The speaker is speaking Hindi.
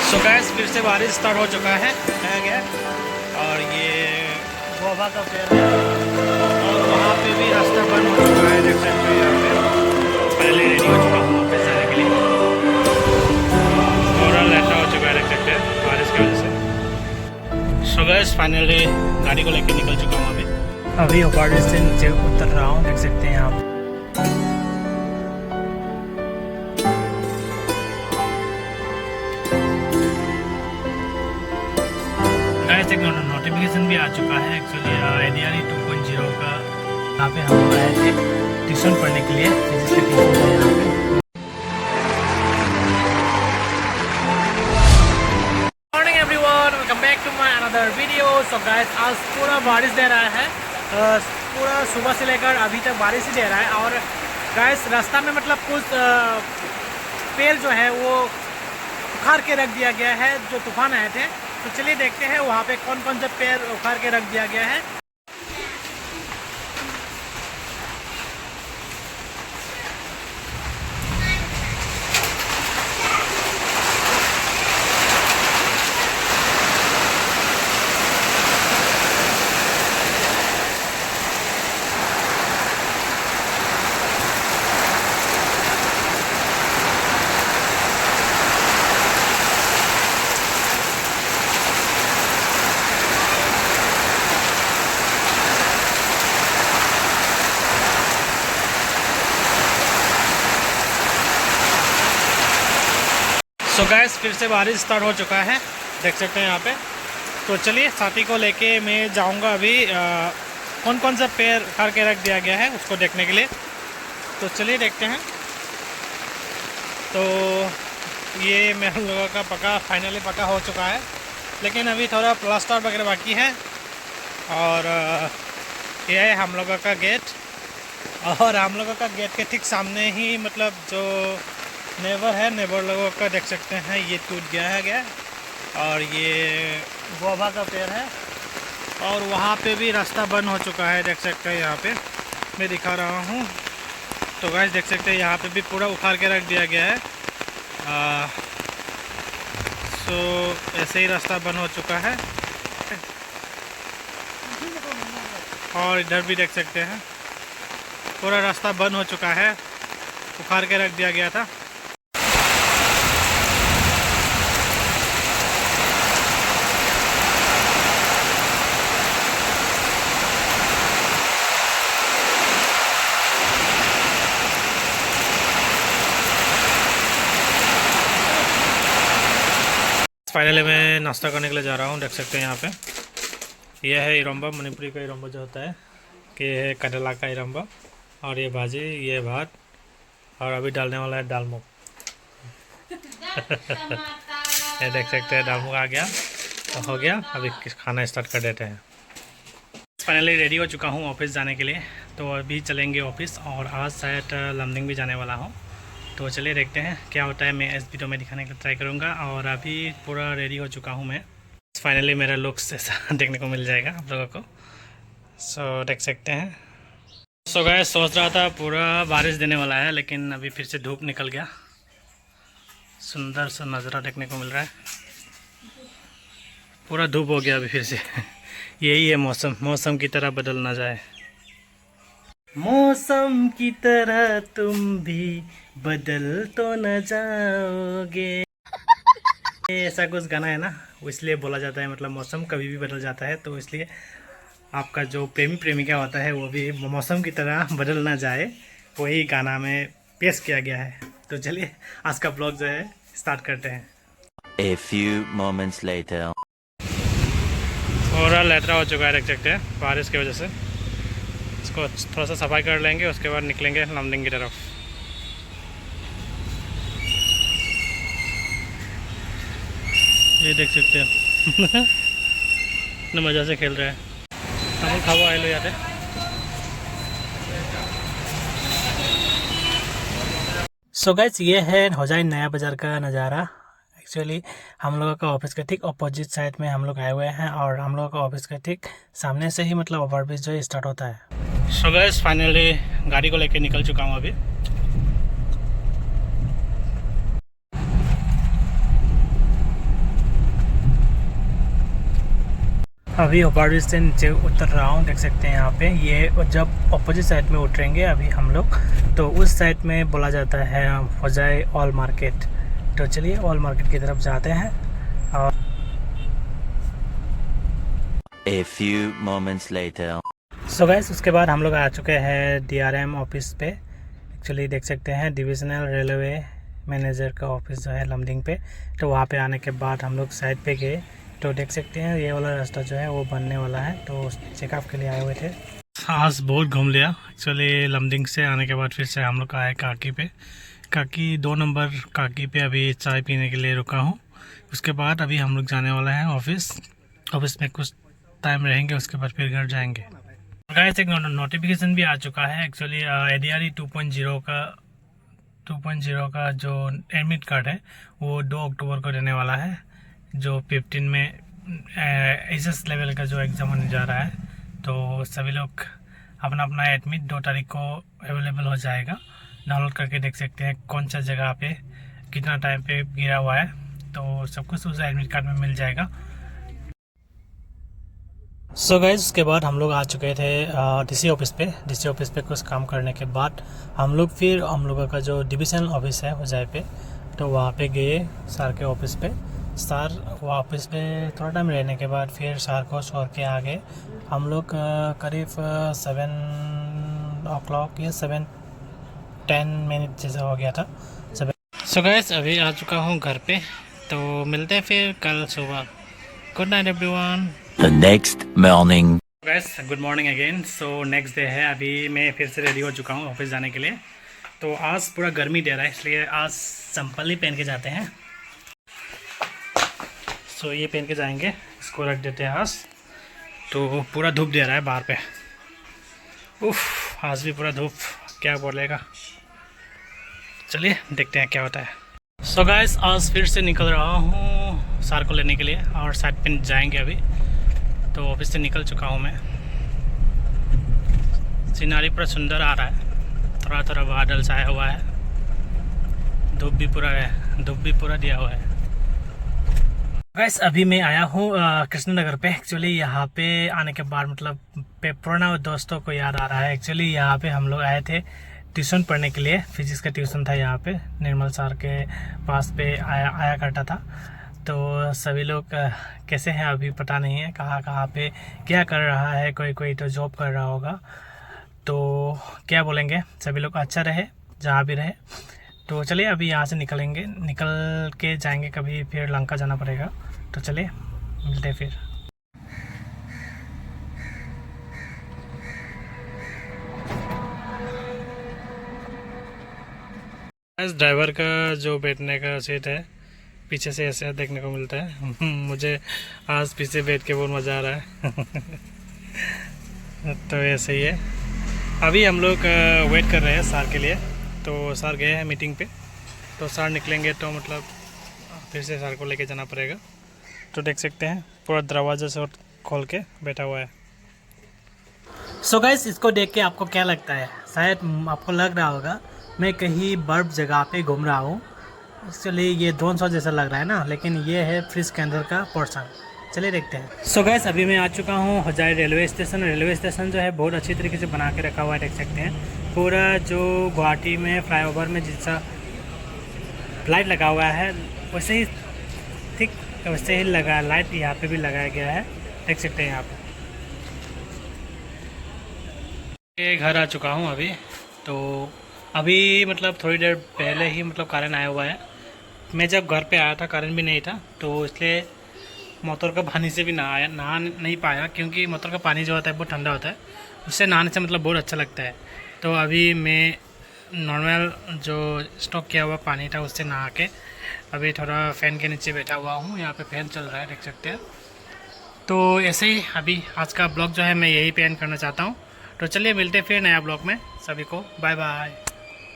सो गैस फिर से बारिश स्टार्ट हो चुका है गया और ये गोवा का पेड़ है और वहाँ पे भी रास्ता बंद हो चुका है। देख सकते हो यहाँ पे पहले रेडी हो चुका हूँ वापस जाने के लिए। पूरा लैंडा हो चुका है देख सकते हैं बारिश की वजह से। सो गैस फाइनली गाड़ी को लेके निकल चुका हूँ अभी बारिश से नीचे उतर रहा हूँ देख सकते हैं आप। एक नोटिफिकेशन भी आ चुका है एक्चुअली एडीआरई 2.0 का। यहाँ पे हम लोग आए थे ट्यूशन पढ़ने के लिए फिजिक्स के ट्यूशन है यहाँ पे। Morning everyone, welcome back to my another video. So guys आज पूरा बारिश दे रहा है, पूरा सुबह से लेकर अभी तक बारिश ही दे रहा है। और गाइस रास्ता में मतलब कुछ पेड़ जो है वो उखाड़ के रख दिया गया है जो तूफान आए थे। तो चलिए देखते हैं वहाँ पे कौन कौन से पेड़ उखाड़ के रख दिया गया है। सो गैस फिर से बारिश स्टार्ट हो चुका है देख सकते हैं यहाँ पे। तो चलिए साथी को लेके मैं जाऊँगा अभी कौन कौन सा पेड़ उखाड़ के रख दिया गया है उसको देखने के लिए। तो चलिए देखते हैं। तो ये मेरे लोगों का पक्का फाइनली पक्का हो चुका है, लेकिन अभी थोड़ा प्लास्टर वगैरह बाकी है। और ये है हम लोगों का गेट, और हम लोगों का गेट के ठीक सामने ही मतलब जो नेबर है, नेबर लोगों का देख सकते हैं ये टूट गया है और ये गोवा का पेड़ है। और वहाँ पे भी रास्ता बंद हो चुका है देख सकते हैं यहाँ पे मैं दिखा रहा हूँ। तो गाइस देख सकते हैं यहाँ पे भी पूरा उखाड़ के रख दिया गया है। सो ऐसे ही रास्ता बंद हो चुका है। और इधर भी देख सकते हैं पूरा रास्ता बंद हो चुका है, उखाड़ के रख दिया गया था। फाइनली मैं नाश्ता करने के लिए जा रहा हूँ। देख सकते हैं यहाँ पे यह है इरम्बा, मणिपुरी का इरम्बा जो होता है कि ये है करेला का इरम्बा, और ये भाजी, ये भात, और अभी डालने वाला है दाल मूंग। ये देख सकते हैं दाल मूंग आ गया तो हो गया। अभी खाना स्टार्ट कर देते हैं। फाइनली रेडी हो चुका हूँ ऑफिस जाने के लिए। तो अभी चलेंगे ऑफिस, और आज शायद लमडिंग भी जाने वाला हूँ। तो चलिए देखते हैं क्या होता है। मैं इस वीडियो में दिखाने का ट्राई करूँगा। और अभी पूरा रेडी हो चुका हूँ मैं। फाइनली मेरा लुक्स ऐसा देखने को मिल जाएगा आप लोगों को। सो देख सकते हैं। सो गाइस सोच रहा था पूरा बारिश देने वाला है, लेकिन अभी फिर से धूप निकल गया। सुंदर सा नज़ारा देखने को मिल रहा है, पूरा धूप हो गया अभी फिर से। यही है मौसम, मौसम की तरह बदल ना जाए। मौसम की तरह तुम भी बदल तो न जाओगे, ऐसा कुछ गाना है ना, वो इसलिए बोला जाता है। मतलब मौसम कभी भी बदल जाता है, तो इसलिए आपका जो प्रेमी प्रेमिका होता है वो भी मौसम की तरह बदल ना जाए, वही गाना में पेश किया गया है। तो चलिए आज का ब्लॉग जो है स्टार्ट करते हैं। A few moments later. पूरा लैतरा हो चुका है देख सकते हैं बारिश की वजह से। इसको थोड़ा सा सफाई कर लेंगे, उसके बाद निकलेंगे लमडिंग की तरफ। ये देख सकते हैं इतना मज़ा से खेल रहा है। हम खाओ आए लो याद है। सो गाइस ये है होजाई नया बाज़ार का नज़ारा। एक्चुअली हम लोगों का ऑफिस के ठीक अपोजिट साइड में हम लोग आए हुए हैं, और हम लोगों का ऑफिस के ठीक सामने से ही मतलब ओवरब्रिज जो है स्टार्ट होता है। सो गाइस फाइनली गाड़ी को लेके निकल चुका हूँ अभी। अभी ओवरब्रिज से नीचे उतर रहा हूँ, देख सकते हैं यहाँ पे। ये जब अपोजिट साइड में उतरेंगे अभी हम लोग, तो उस साइड में बोला जाता है होजाई ऑल मार्केट। तो चलिए ऑल मार्केट की तरफ जाते हैं। और A few moments later. So guys उसके बाद हम लोग आ चुके हैं DRM ऑफिस पे। एक्चुअली देख सकते हैं डिविजनल रेलवे मैनेजर का ऑफिस जो है लमडिंग पे। तो वहाँ पे आने के बाद हम लोग साइड पे गए, तो देख सकते हैं ये वाला रास्ता जो है वो बनने वाला है, तो चेकअप के लिए आए हुए थे। आज बहुत घूम लिया एक्चुअली। लमडिंग से आने के बाद फिर से हम लोग आए काकी पे। काकी 2 नंबर काकी पे अभी चाय पीने के लिए रुका हूँ। उसके बाद अभी हम लोग जाने वाला है ऑफिस में कुछ टाइम रहेंगे, उसके बाद फिर घर जाएंगे। गाइस एक नोटिफिकेशन भी आ चुका है एक्चुअली। ADRE 2.0 का जो एडमिट कार्ड है वो 2 अक्टूबर को देने वाला है। जो 15 में एसएस लेवल का जो एग्ज़ाम होने जा रहा है, तो सभी लोग अपना अपना एडमिट 2 तारीख को अवेलेबल हो जाएगा। डाउनलोड करके देख सकते हैं कौन सा जगह पे कितना टाइम पे गिरा हुआ है, तो सब कुछ उस एडमिट कार्ड में मिल जाएगा। सो गाइस उसके बाद हम लोग आ चुके थे DC ऑफिस पे कुछ काम करने के बाद हम लोगों का जो डिविजनल ऑफिस है होजाई पे, तो वहाँ पे गए सर के ऑफिस पे। सर वो ऑफिस पे थोड़ा टाइम रहने के बाद फिर सर को छोड़ के आ गए हम लोग। करीब 7 o'clock या 7:10 जैसा हो गया था। सो गाइस अभी आ चुका हूँ घर पे, तो मिलते हैं फिर कल सुबह। Good night everyone. The next morning. Guys good morning again. So next day है, अभी मैं फिर से रेडी हो चुका हूँ ऑफिस जाने के लिए। तो आज पूरा गर्मी दे रहा है, इसलिए आज चंपल ही पहन के जाते हैं। सो ये पहन के जाएंगे, इसको रख देते हैं आज। तो पूरा धूप दे रहा है बाहर पे। उफ आज भी पूरा धूप, क्या बोलेगा। चलिए देखते हैं क्या होता है। सो गाइस आज फिर से निकल रहा हूँ सर को लेने के लिए, और साइड पे जाएंगे अभी। तो ऑफिस से निकल चुका हूँ मैं। सीनरी पूरा सुंदर आ रहा है, थोड़ा थोड़ा बादल छाया हुआ है, धूप भी पूरा दिया हुआ है। गाइस अभी मैं आया हूँ कृष्णनगर पे। एक्चुअली यहाँ पे आने के बाद मतलब पुराना दोस्तों को याद आ रहा है। एक्चुअली यहाँ पे हम लोग आए थे ट्यूशन पढ़ने के लिए, फिजिक्स का ट्यूशन था यहाँ पे, निर्मल सर के पास पे आया करता था। तो सभी लोग कैसे हैं अभी पता नहीं है, कहाँ पे क्या कर रहा है, कोई तो जॉब कर रहा होगा। तो क्या बोलेंगे, सभी लोग अच्छा रहे जहाँ भी रहे। तो चलिए अभी यहाँ से निकल के जाएंगे, कभी फिर लंका जाना पड़ेगा। तो चलिए मिलते फिर। ड्राइवर का जो बैठने का सीट है पीछे से ऐसे देखने को मिलता है। मुझे आज पीछे बैठ के बहुत मज़ा आ रहा है। तो ऐसे ही है। अभी हम लोग वेट कर रहे हैं सर के लिए। तो सर गए हैं मीटिंग पे, तो सर निकलेंगे तो मतलब फिर से सर को लेके जाना पड़ेगा। तो देख सकते हैं पूरा दरवाज़ा से खोल के बैठा हुआ है। सो गाइस इसको देख के आपको क्या लगता है? शायद आपको लग रहा होगा मैं कहीं बर्फ जगह पे घूम रहा हूँ, इसलिए ये ड्रोन शॉट जैसा लग रहा है ना, लेकिन ये है फ्रिज के अंदर का पोर्शन। चलिए देखते हैं। सो गाइस अभी मैं आ चुका हूँ होजाई रेलवे स्टेशन जो है बहुत अच्छी तरीके से बना के रखा हुआ है, देख सकते हैं। पूरा जो गुवाहाटी में फ्लाईओवर में जैसा लाइट लगा हुआ है वैसे ही ठीक वैसे ही लगा लाइट यहाँ पे भी लगाया गया है, देख सकते हैं यहाँ पे। घर आ चुका हूँ अभी। तो अभी मतलब थोड़ी देर पहले ही मतलब कारण आया हुआ है। मैं जब घर पे आया था कारण भी नहीं था, तो इसलिए मोटर का पानी से भी नहा नहीं पाया, क्योंकि मोटर का पानी जो होता है बहुत ठंडा होता है, उससे नहाने से मतलब बहुत अच्छा लगता है। तो अभी मैं नॉर्मल जो स्टॉक किया हुआ पानी था उससे नहा के अभी थोड़ा फ़ैन के नीचे बैठा हुआ हूँ। यहाँ पे फ़ैन चल रहा है, देख सकते हैं। तो ऐसे ही अभी आज का ब्लॉग जो है मैं यही पे एंड करना चाहता हूँ। तो चलिए मिलते फिर नया ब्लॉग में। सभी को बाय बाय।